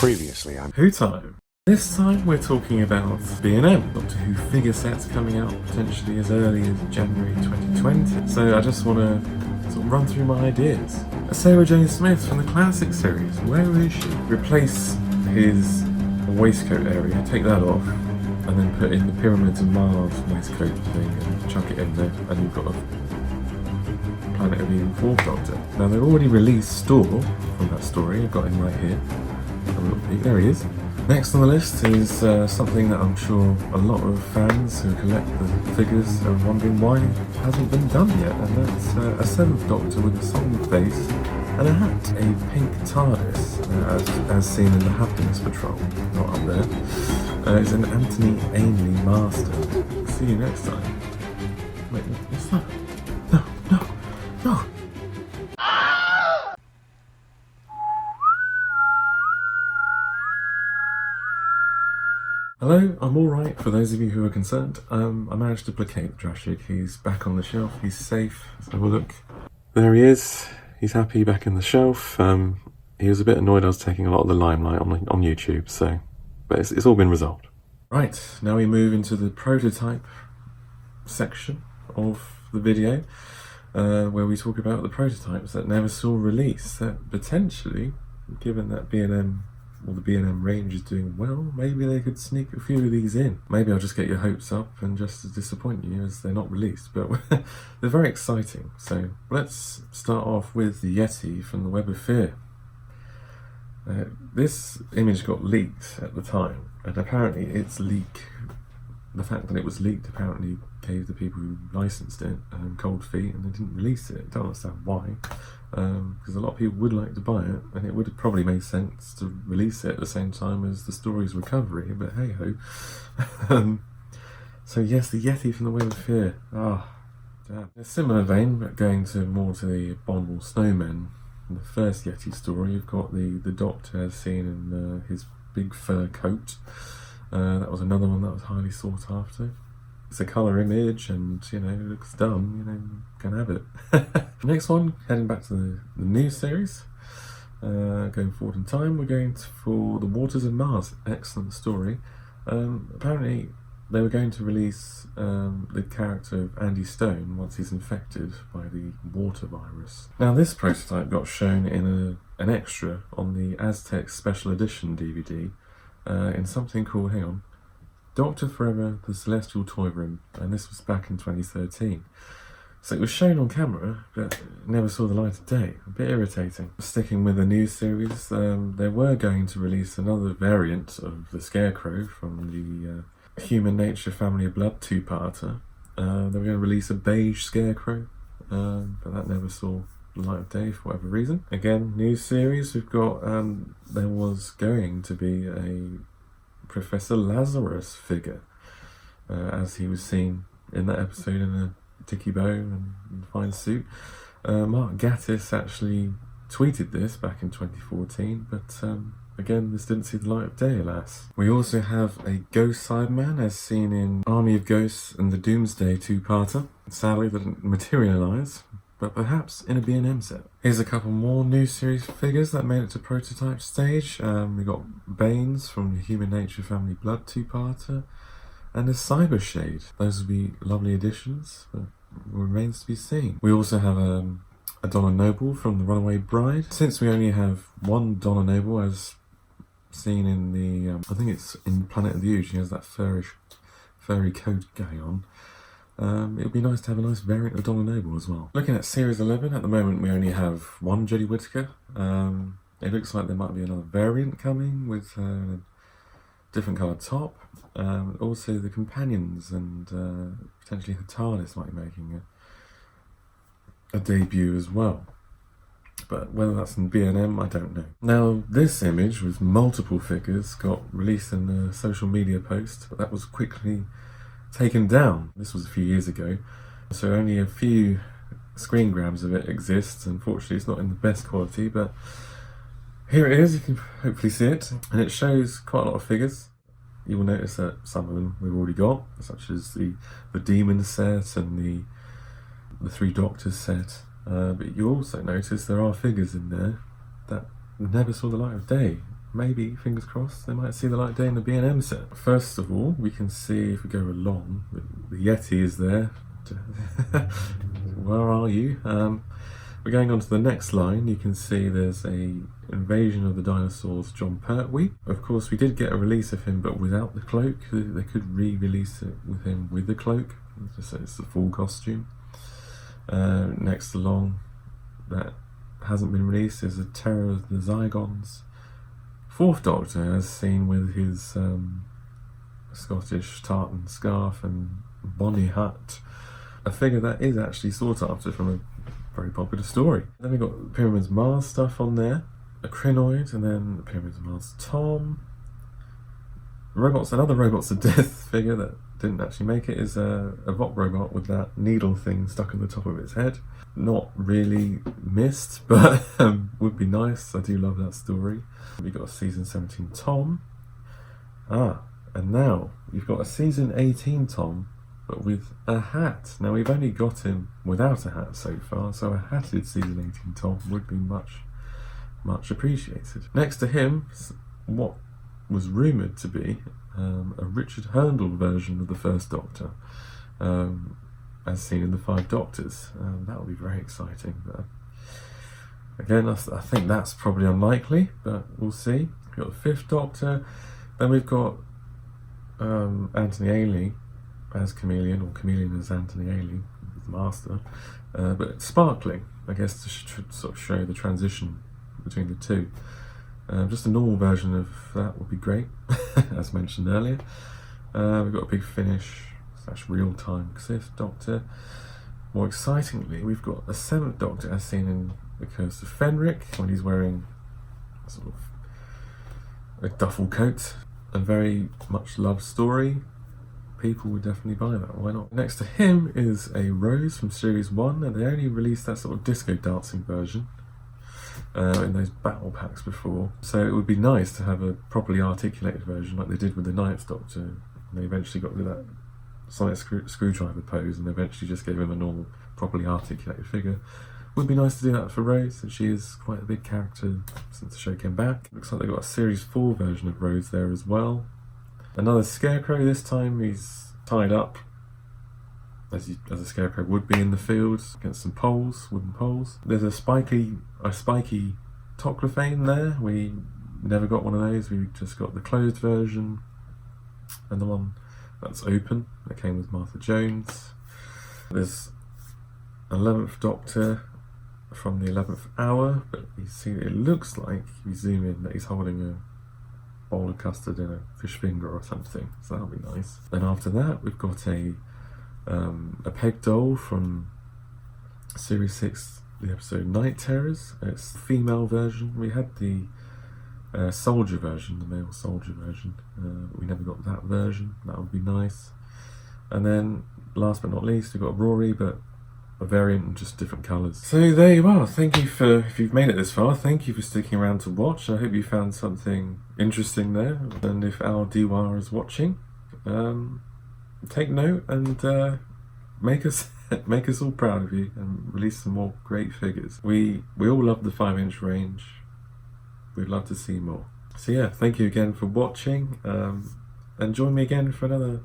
Previously, I'm Who time? This time we're talking about B&M, Doctor Who figure sets coming out potentially as early as January 2020. So I just want to sort of run through my ideas. Sarah Jane Smith from the classic series, where is she? Replace his waistcoat area, take that off, and then put in the Pyramids of Mars waistcoat thing and chuck it in there, and you've got a Planet of Eden 4th Doctor. Now they've already released Store from that story, I've got him right here. Have a little peek, there he is. Next on the list is something that I'm sure a lot of fans who collect the figures are wondering why it hasn't been done yet, and that's a 7th Doctor with a solemn face and a hat. A pink TARDIS, as seen in the Happiness Patrol, not up there, is an Anthony Ainley Master. See you next time. Wait, what's that? No! Hello, I'm alright for those of you who are concerned. I managed to placate Drashig. He's back on the shelf, he's safe. Let's have a look. There he is, he's happy back in the shelf. He was a bit annoyed I was taking a lot of the limelight on YouTube, but it's all been resolved. Right, now we move into the prototype section of the video, where we talk about the prototypes that never saw release, that potentially, given that B&M or the B&M range is doing well, maybe they could sneak a few of these in. Maybe I'll just get your hopes up and just disappoint you as they're not released, but they're very exciting. So let's start off with the Yeti from the Web of Fear. This image got leaked at the time, and apparently the fact that it was leaked apparently gave the people who licensed it cold feet, and they didn't release it. Don't understand why, because a lot of people would like to buy it, and it would have probably made sense to release it at the same time as the story's recovery, but hey ho. So yes, the Yeti from the Web of Fear. Damn. In a similar vein, but going more to the abominable snowmen. In the first Yeti story, you've got the Doctor as seen in his big fur coat. That was another one that was highly sought after. It's a colour image, and it looks dumb, can have it. Next one, heading back to the new series, going forward in time, we're going for The Waters of Mars. Excellent story. Apparently they were going to release the character of Andy Stone once he's infected by the water virus. Now this prototype got shown in an extra on the Aztec Special Edition DVD, in something called, Doctor Forever, The Celestial Toy Room, and this was back in 2013. So it was shown on camera, but never saw the light of day. A bit irritating. Sticking with the new series, they were going to release another variant of the Scarecrow from the Human Nature Family of Blood 2-parter. They were going to release a beige Scarecrow, but that never saw the light of day for whatever reason. Again, new series, we've got, there was going to be a Professor Lazarus figure, as he was seen in that episode in a dicky bow and fine suit. Mark Gatiss actually tweeted this back in 2014, but again, this didn't see the light of day, alas. We also have a Ghost Cyberman as seen in Army of Ghosts and the Doomsday 2-parter. Sadly, that didn't materialise, but perhaps in a B&M set. Here's a couple more new series figures that made it to prototype stage. We got Baines from the Human Nature Family Blood 2-parter, and a Cyber Shade. Those would be lovely additions, but remains to be seen. We also have a Donna Noble from the Runaway Bride. Since we only have one Donna Noble as seen in the, I think it's in Planet of the Ooze, she has that furry coat going on. It would be nice to have a nice variant of Donna Noble as well. Looking at Series 11, at the moment we only have one Jodie Whittaker. It looks like there might be another variant coming with a different coloured top. Also the companions and potentially her TARDIS might be making a debut as well. But whether that's in B&M, I don't know. Now, this image with multiple figures got released in a social media post, but that was quickly taken down. This was a few years ago, so only a few screen grabs of it exist. Unfortunately, it's not in the best quality, but here it is. You can hopefully see it, and it shows quite a lot of figures. You will notice that some of them we've already got, such as the Demon set and the Three Doctors set. But you also notice there are figures in there that never saw the light of day. maybe, fingers crossed, they might see the light of day in the B&M set. First of all, we can see, if we go along, the Yeti is there. Where are you? We're going on to the next line. You can see there's a Invasion of the Dinosaurs John Pertwee. Of course, we did get a release of him, but without the cloak. They could re-release it with him with the cloak, so it's the full costume. Next along, that hasn't been released, is a Terror of the Zygons. Fourth Doctor, as seen with his Scottish tartan scarf and bonny hat, a figure that is actually sought after from a very popular story. Then we've got Pyramids Mars stuff on there, a Crinoid, and then the Pyramids Mars Tom. Another Robots of Death figure that didn't actually make it is a Vought robot with that needle thing stuck in the top of its head. Not really missed, but would be nice. I do love that story. We've got a Season 17 Tom. And now we've got a Season 18 Tom, but with a hat. Now we've only got him without a hat so far, so a hatted Season 18 Tom would be much appreciated. Next to him, what was rumoured to be a Richard Hurndall version of the First Doctor, as seen in the Five Doctors. That would be very exciting. But again, I think that's probably unlikely, but we'll see. We've got the Fifth Doctor, then we've got Anthony Ailey as Chameleon, or Chameleon as Anthony Ailey, the Master, but sparkling, I guess, to sort of show the transition between the two. Just a normal version of that would be great, as mentioned earlier. We've got a big finish / real-time Sixth Doctor. More excitingly, we've got a Seventh Doctor as seen in The Curse of Fenric, when he's wearing sort of a duffel coat. A very much loved story. People would definitely buy that, why not? Next to him is a Rose from Series 1, and they only released that sort of disco dancing version in those battle packs before. So it would be nice to have a properly articulated version like they did with the Ninth Doctor. They eventually got rid of that sonic screwdriver pose and eventually just gave him a normal, properly articulated figure. Would be nice to do that for Rose, and she is quite a big character since the show came back. Looks like they've got a Series 4 version of Rose there as well. Another Scarecrow, this time he's tied up, as a Scarecrow would be in the field, against some poles, wooden poles. There's a spiky Toclophane there. We never got one of those, we just got the closed version, and the one that's open, that came with Martha Jones. There's 11th Doctor from the 11th hour, but you see it looks like, if you zoom in, that he's holding a bowl of custard in a fish finger or something, so that'll be nice. Then after that we've got a peg doll from Series 6, the episode Night Terrors. It's the female version. We had the soldier version, the male soldier version. We never got that version. That would be nice. And then last but not least, we've got Rory, but a variant in just different colours. So there you are. Thank you for, if you've made it this far, thank you for sticking around to watch. I hope you found something interesting there. And if Al Diwar is watching, take note and make us all proud of you and release some more great figures. We all love the 5-inch range. We'd love to see more. So yeah, thank you again for watching, and join me again for another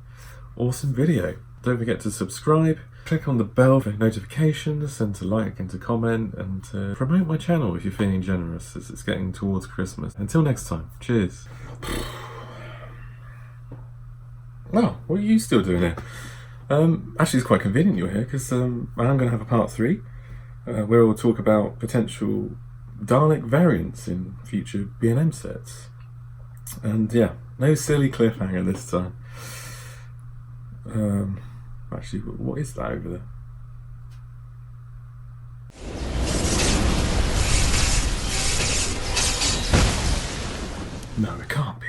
awesome video. Don't forget to subscribe, click on the bell for notifications, and to like and to comment, and to promote my channel if you're feeling generous, as it's getting towards Christmas. Until next time, cheers. Oh, what are you still doing here? Actually, it's quite convenient you're here, because I'm going to have a part 3 where we'll talk about potential Dalek variants in future B&M sets. And yeah, no silly cliffhanger this time. Actually, what is that over there? No, it can't be.